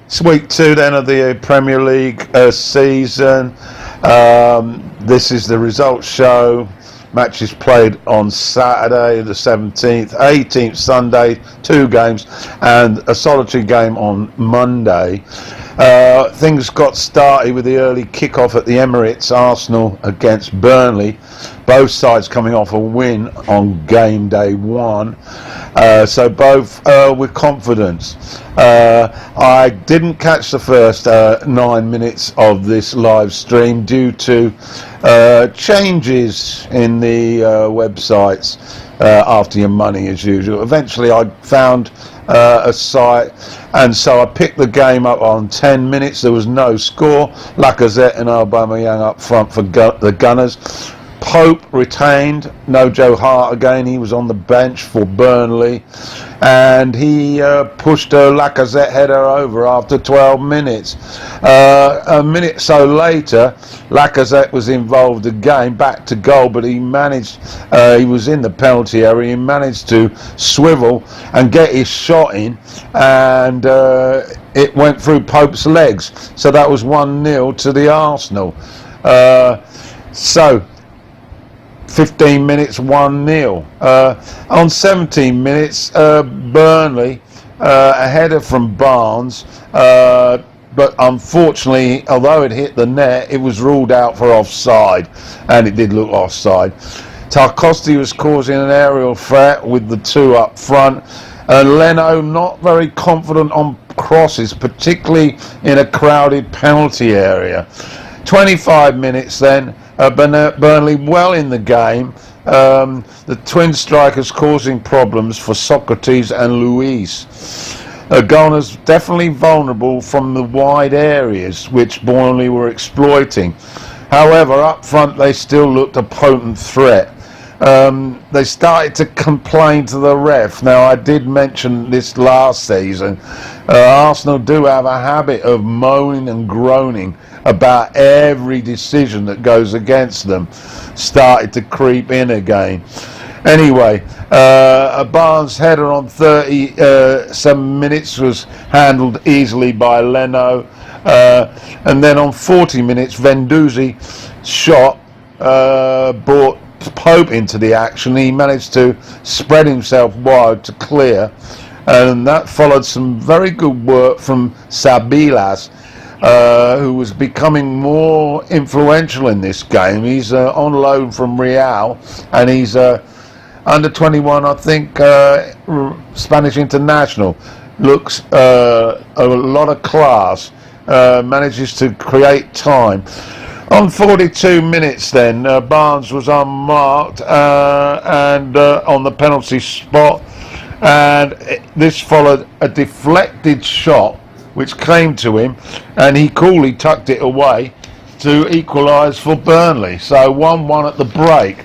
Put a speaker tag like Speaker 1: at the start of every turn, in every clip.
Speaker 1: It's week 2 then of the Premier League season. This is the results show. Matches played on Saturday the 17th, 18th Sunday, 2 games, and a solitary game on Monday. Things got started with the early kick-off at the Emirates, Arsenal against Burnley. Both sides coming off a win on game day 1. So both with confidence. I didn't catch the first 9 minutes of this live stream due to changes in the websites after your money as usual. Eventually I found a site, and so I picked the game up on 10 minutes. There was no score. Lacazette and Aubameyang up front for the Gunners. Pope retained. No Joe Hart again. He was on the bench for Burnley, and he pushed a Lacazette header over after 12 minutes. A minute so later, Lacazette was involved again, back to goal, but he managed, he was in the penalty area, he managed to swivel and get his shot in, and it went through Pope's legs. So that was 1-0 to the Arsenal. So 15 minutes, 1-0. On 17 minutes, Burnley, a header from Barnes, but unfortunately, although it hit the net, it was ruled out for offside, and it did look offside. Tarkowski was causing an aerial threat with the 2 up front, and Leno not very confident on crosses, particularly in a crowded penalty area. 25 minutes then, Burnley well in the game. The twin strikers causing problems for Socrates and Luis. Gunners definitely vulnerable from the wide areas which Burnley were exploiting. However, up front they still looked a potent threat. They started to complain to the ref. Now, I did mention this last season. Arsenal do have a habit of moaning and groaning about every decision that goes against them. Started to creep in again. Anyway, a Barnes header on 37 minutes was handled easily by Leno. And then on 40 minutes, Venduzzi's shot brought Pope into the action. He managed to spread himself wide to clear, and that followed some very good work from Sabilas, who was becoming more influential in this game. He's on loan from Real, and he's under 21, I think, Spanish international. Looks a lot of class, manages to create time. On 42 minutes then, Barnes was unmarked and on the penalty spot, and this followed a deflected shot which came to him, and he coolly tucked it away to equalise for Burnley. So 1-1 at the break.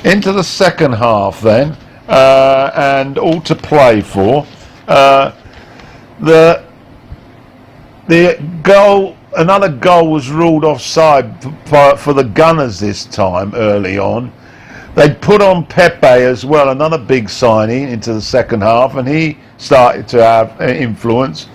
Speaker 1: Into the second half then, and all to play for. The goal. Another goal was ruled offside for the Gunners this time early on. They'd put on Pepe as well, another big signing into the second half, and he started to have influence.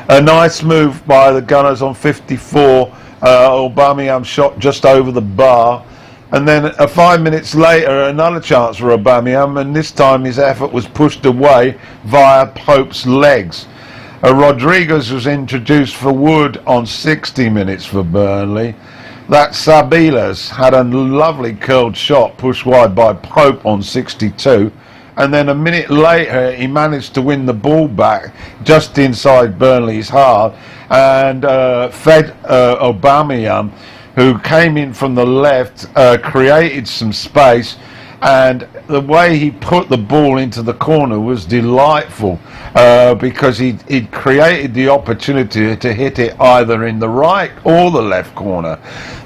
Speaker 1: A nice move by the Gunners on 54. Aubameyang shot just over the bar. And then 5 minutes later, another chance for Aubameyang, and this time his effort was pushed away via Pope's legs. Rodriguez was introduced for Wood on 60 minutes for Burnley. That Sabilas had a lovely curled shot pushed wide by Pope on 62. And then a minute later, he managed to win the ball back just inside Burnley's half and fed Aubameyang, who came in from the left, created some space, and the way he put the ball into the corner was delightful, because he'd created the opportunity to hit it either in the right or the left corner.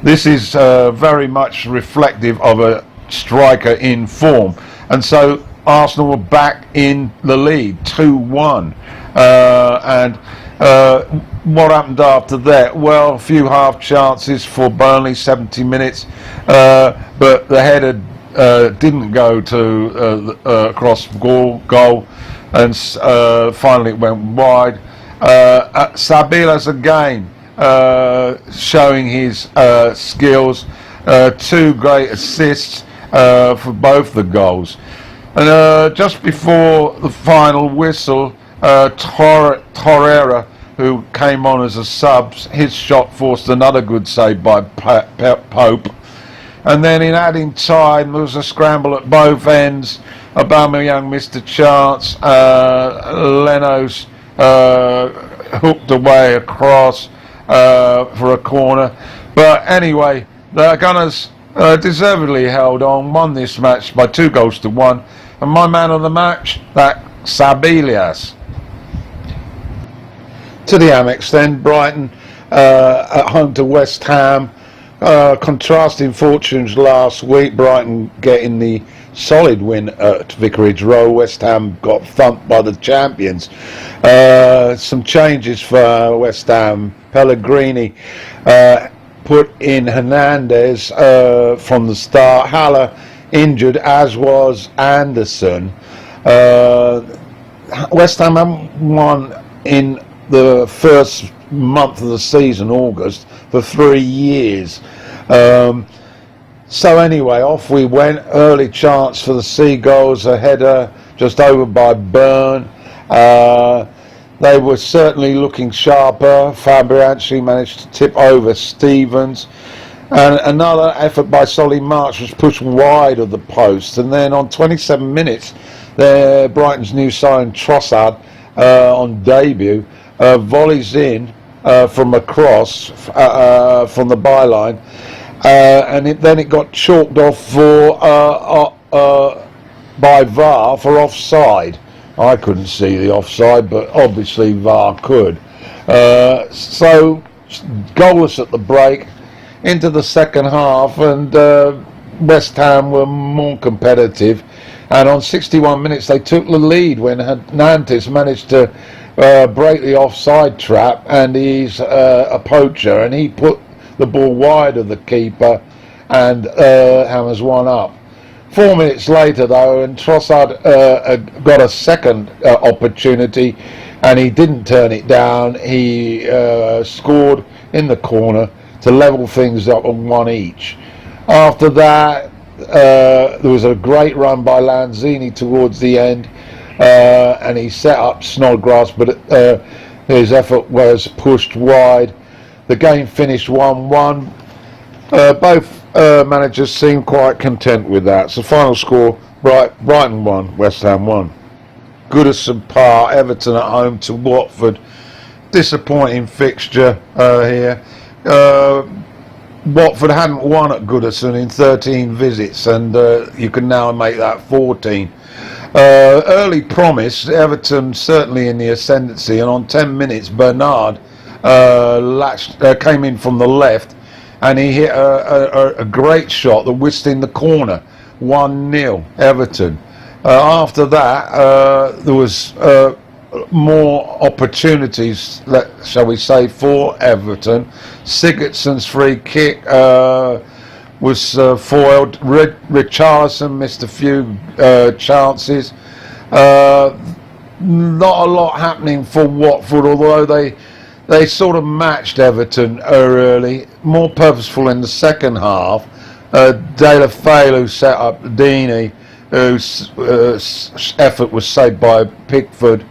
Speaker 1: This is very much reflective of a striker in form, and so Arsenal were back in the lead, 2-1, and what happened after that? Well, a few half chances for Burnley, 70 minutes, but the header didn't go to across goal, and finally it went wide. Sabilas again showing his skills. 2 great assists for both the goals. And just before the final whistle, Torreira, who came on as a sub, his shot forced another good save by Pope. And then in adding time, there was a scramble at both ends. Aubameyang missed a chance. Leno's hooked away across for a corner. But anyway, the Gunners deservedly held on, won this match by 2-1. And my man of the match, that Sabilas. To the Amex then, Brighton at home to West Ham. Contrasting fortunes last week. Brighton getting the solid win at Vicarage Road. West Ham got thumped by the champions. Some changes for West Ham. Pellegrini put in Hernandez from the start. Haller injured, as was Anderson. West Ham haven't won in the first month of the season, August, for 3 years. So anyway, off we went. Early chance for the Seagulls, a header just over by Burn. They were certainly looking sharper. Fabianski managed to tip over Stevens. And another effort by Solly March was pushed wide of the post. And then on 27 minutes, Brighton's new sign Trossard on debut volleys in from across from the byline. And then it got chalked off by VAR for offside. I couldn't see the offside, but obviously VAR could. So goalless at the break. Into the second half, and West Ham were more competitive, and on 61 minutes they took the lead when Hernandez managed to break the offside trap, and he's a poacher, and he put the ball wide of the keeper, and Hammers one up. 4 minutes later though, and Trossard got a second opportunity, and he didn't turn it down. He scored in the corner to level things up on 1 each. After that, there was a great run by Lanzini towards the end, and he set up Snodgrass, but his effort was pushed wide. The game finished 1-1. Both managers seemed quite content with that. So final score, Brighton 1, West Ham 1. Goodison Park, Everton at home to Watford. Disappointing fixture here. Watford hadn't won at Goodison in 13 visits, and you can now make that 14. Early promise, Everton certainly in the ascendancy, and on 10 minutes Bernard came in from the left, and he hit a great shot that whisked in the corner. 1-0 Everton. After that, there was more opportunities, shall we say, for Everton. Sigurdsson's free kick was foiled. Richarlison missed a few chances. Not a lot happening for Watford, although they sort of matched Everton early. More purposeful in the second half. De La Feu, who set up Deeney, whose effort was saved by Pickford.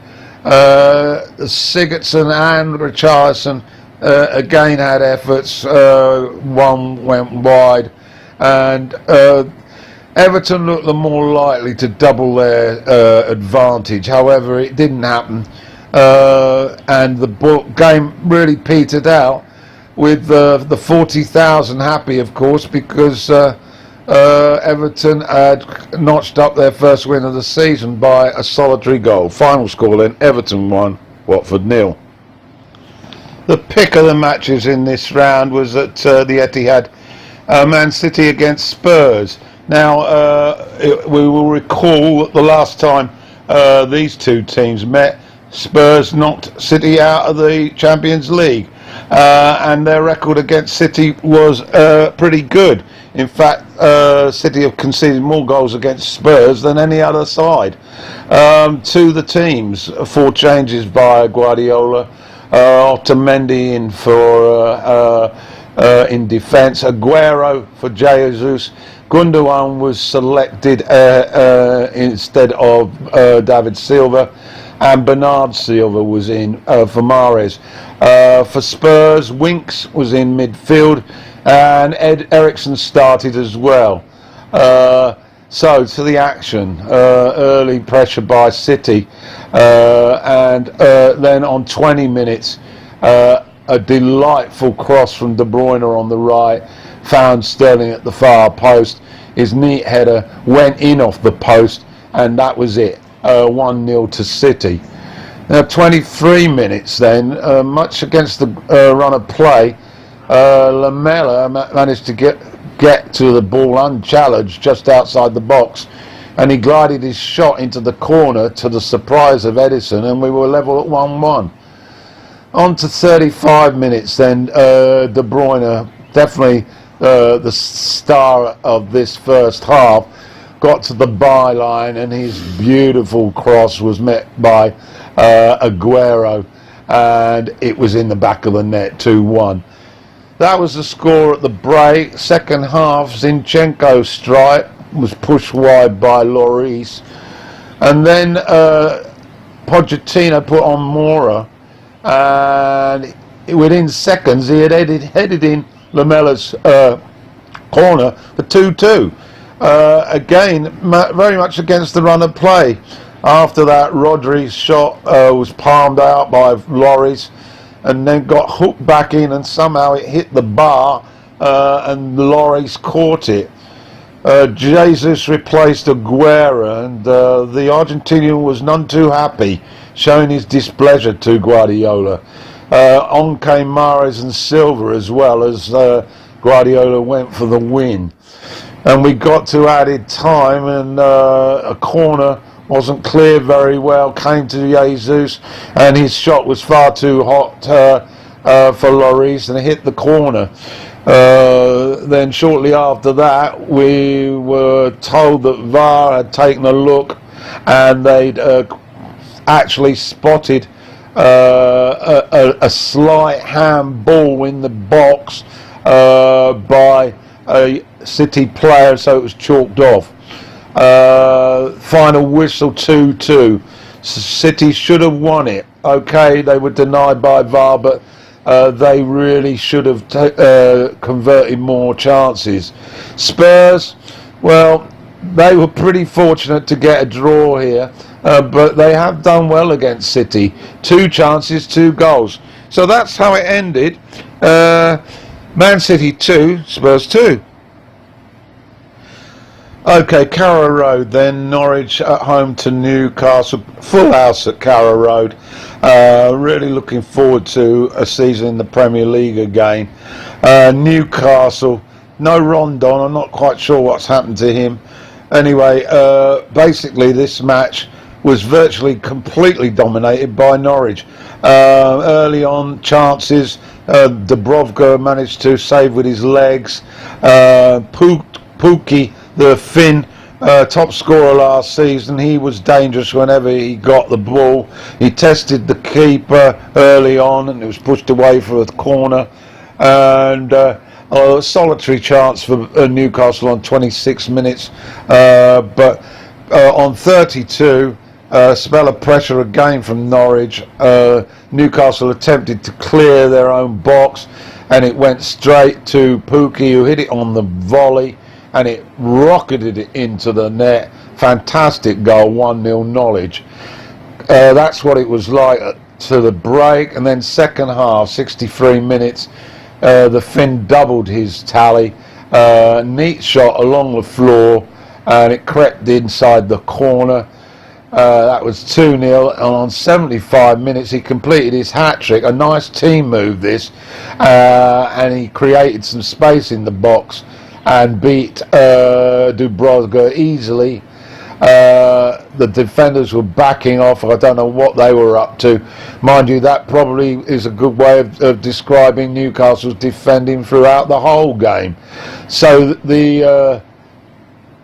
Speaker 1: Sigurdsson and Richarlison again had efforts. One went wide, and Everton looked the more likely to double their advantage. However, it didn't happen, and the game really petered out with the 40,000 happy, of course, because Everton had notched up their first win of the season by a solitary goal. Final score then, Everton 1, Watford 0. The pick of the matches in this round was at the Etihad, Man City against Spurs. Now, we will recall that the last time these two teams met, Spurs knocked City out of the Champions League. and their record against City was pretty good. In fact, City have conceded more goals against Spurs than any other side. To the teams, 4 changes by Guardiola. Otamendi in for in defence, Aguero for Jesus. Gundogan was selected instead of David Silva, and Bernard Silva was in for Mahrez. For Spurs, Winks was in midfield, and Eriksen started as well. So to the action, early pressure by City, and then on 20 minutes, a delightful cross from De Bruyne on the right, found Sterling at the far post. His neat header went in off the post, and that was it, 1-0 to City. Now 23 minutes then, much against the run of play, Lamela managed to get to the ball unchallenged just outside the box, and he glided his shot into the corner to the surprise of Edison, and we were level at 1-1. On to 35 minutes then, De Bruyne, definitely the star of this first half, got to the byline, and his beautiful cross was met by Aguero, and it was in the back of the net, 2-1. That was the score at the break. Second half, Zinchenko's strike was pushed wide by Lloris, and then Pochettino put on Mora, and within seconds he had headed in Lamela's corner for 2-2. Again, very much against the run of play. After that, Rodri's shot was palmed out by Lloris, and then got hooked back in, and somehow it hit the bar, and Lloris caught it. Jesus replaced Aguero, and the Argentinian was none too happy, showing his displeasure to Guardiola. On came Mahrez and Silva as well, as Guardiola went for the win. And we got to added time, and a corner wasn't cleared very well, came to Jesus, and his shot was far too hot for Lloris, and it hit the corner. Then shortly after that, we were told that VAR had taken a look, and they'd actually spotted a slight handball in the box by a City player, so it was chalked off. Final whistle, 2-2. City should have won it. Okay, they were denied by VAR, but they really should have converted more chances. Spurs, well, they were pretty fortunate to get a draw here, but they have done well against City. 2 chances, 2 goals. So that's how it ended. Man City 2, Spurs 2. Okay, Carrow Road then. Norwich at home to Newcastle. Full house at Carrow Road. Really looking forward to a season in the Premier League again. Newcastle, no Rondon. I'm not quite sure what's happened to him. Anyway, basically this match was virtually completely dominated by Norwich. Early on chances, Dubrovka managed to save with his legs. Pukki, the Finn top scorer last season, he was dangerous whenever he got the ball. He tested the keeper early on, and it was pushed away for a corner. And a solitary chance for Newcastle on 26 minutes, but on 32, spell of pressure again from Norwich. Newcastle attempted to clear their own box, and it went straight to Pukki, who hit it on the volley, and it rocketed it into the net. Fantastic goal, 1-0 Norwich. That's what it was like to the break. And then second half, 63 minutes, the Finn doubled his tally. Neat shot along the floor, and it crept inside the corner. That was 2-0, and on 75 minutes he completed his hat-trick. A nice team move this, and he created some space in the box and beat Dubrovka easily. the defenders were backing off. I don't know what they were up to. Mind you, that probably is a good way of describing Newcastle's defending throughout the whole game. So the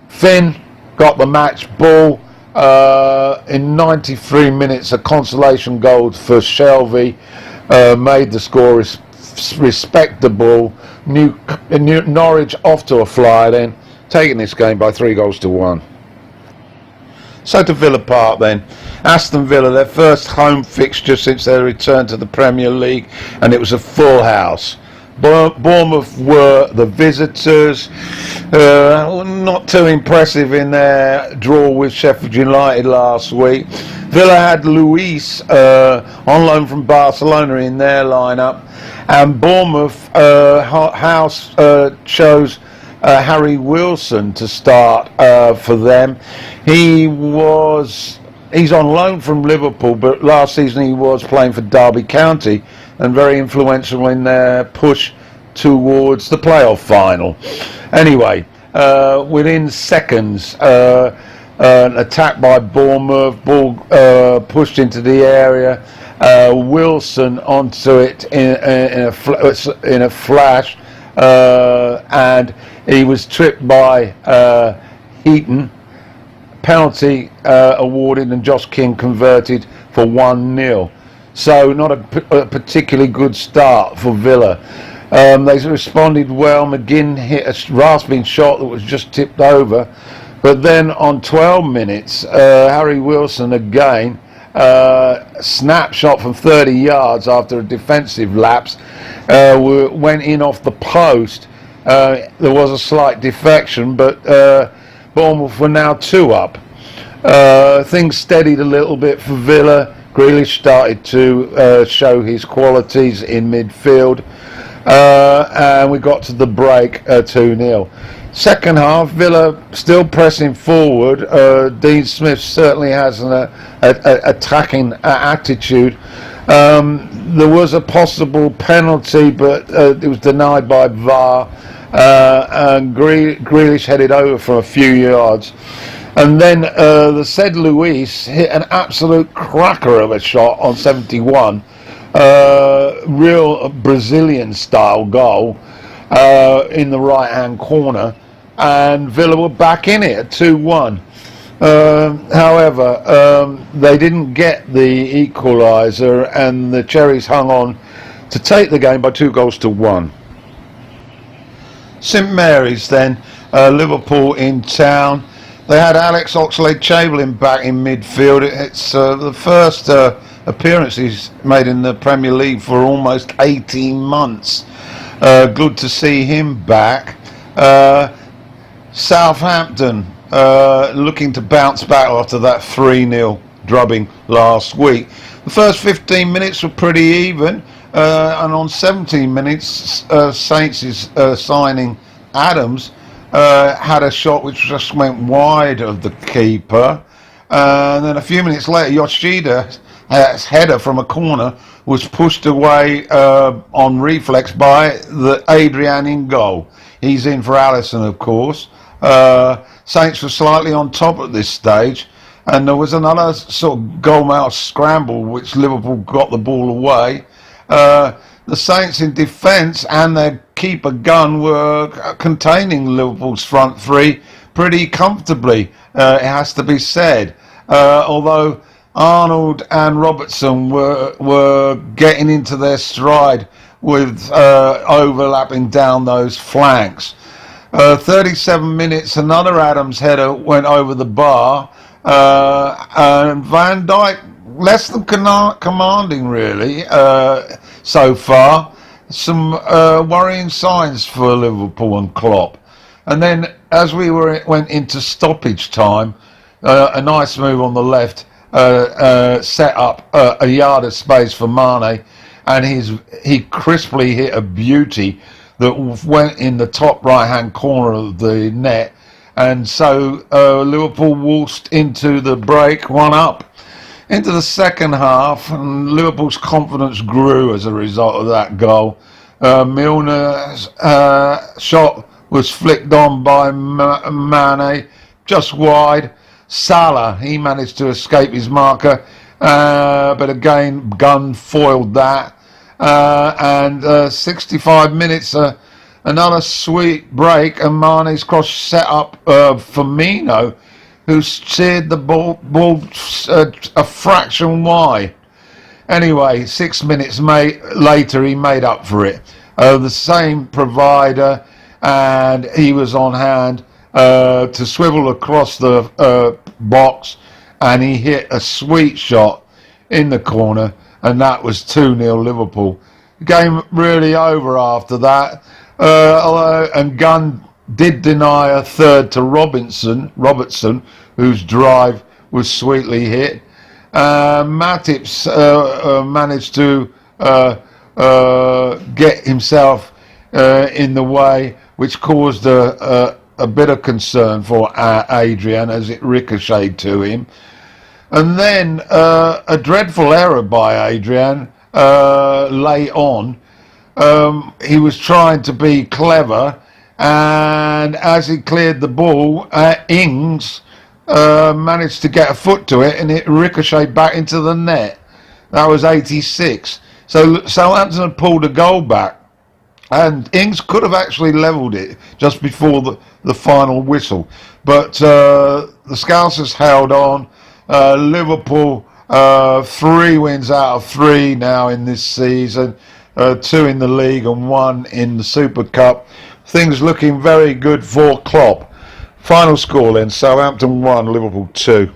Speaker 1: Finn got the match ball. In 93 minutes, a consolation goal for Shelvey made the score respectable. Norwich off to a flyer then, taking this game by 3-1. So to Villa Park then. Aston Villa, their first home fixture since their return to the Premier League, and it was a full house. Bournemouth were the visitors, not too impressive in their draw with Sheffield United last week. Villa had Luis on loan from Barcelona in their lineup, and Bournemouth house chose Harry Wilson to start for them. He's on loan from Liverpool, but last season he was playing for Derby County and very influential in their push towards the playoff final. Anyway, within seconds, an attack by Bournemouth, ball pushed into the area, Wilson onto it in a flash, and he was tripped by Heaton. Penalty awarded, and Josh King converted for 1-0. So not a particularly good start for Villa. They responded well. McGinn hit a rasping shot that was just tipped over. But then on 12 minutes, Harry Wilson again, snapshot from 30 yards after a defensive lapse, went in off the post. There was a slight defection, but Bournemouth were now 2 up. Things steadied a little bit for Villa. Grealish started to show his qualities in midfield, and we got to the break 2-0. Second half, Villa still pressing forward. Dean Smith certainly has an attacking attitude. There was a possible penalty, but it was denied by VAR, and Grealish headed over from a few yards. And then the said Luis hit an absolute cracker of a shot on 71, real Brazilian style goal in the right hand corner, and Villa were back in it at 2-1. However, they didn't get the equaliser, and the Cherries hung on to take the game by 2-1. St Mary's then, Liverpool in town. They had Alex Oxlade-Chamberlain back in midfield. It's the first appearance he's made in the Premier League for almost 18 months. Good to see him back. Southampton looking to bounce back after that 3-0 drubbing last week. The first 15 minutes were pretty even, and on 17 minutes, Saints' signing Adams had a shot which just went wide of the keeper, and then a few minutes later Yoshida's header from a corner was pushed away on reflex by the Adrian in goal. He's in for Alisson, of course. Saints were slightly on top at this stage, and there was another sort of goalmouth scramble which Liverpool got the ball away. The Saints in defence and their keeper Gunn were containing Liverpool's front three pretty comfortably, it has to be said. Although Arnold and Robertson were getting into their stride with overlapping down those flanks. 37 minutes, another Adams header went over the bar, and Van Dijk less than commanding really so far. Some worrying signs for Liverpool and Klopp. And then as we went into stoppage time, a nice move on the left set up a yard of space for Mane, and he crisply hit a beauty that went in the top right hand corner of the net, and so Liverpool waltzed into the break 1 up. Into the second half, and Liverpool's confidence grew as a result of that goal. Milner's shot was flicked on by Mane, just wide. Salah, he managed to escape his marker, but again, Gunn foiled that. And 65 minutes, another sweet break, and Mane's cross set up Firmino, who steered the ball a fraction wide. Anyway, 6 minutes later, he made up for it. The same provider, and he was on hand to swivel across the box, and he hit a sweet shot in the corner, and that was 2-0 Liverpool. Game really over after that, and Gunn did deny a third to Robertson, whose drive was sweetly hit. Matip managed to get himself in the way, which caused a bit of concern for Adrian as it ricocheted to him. And then a dreadful error by Adrian late on. He was trying to be clever, and as he cleared the ball, Ings managed to get a foot to it, and it ricocheted back into the net. That was 86. So Southampton had pulled a goal back, and Ings could have actually levelled it just before the final whistle. But the Scousers held on. Liverpool, 3 wins out of 3 now in this season, 2 in the league and 1 in the Super Cup. Things looking very good for Klopp. Final score then, Southampton 1, Liverpool 2.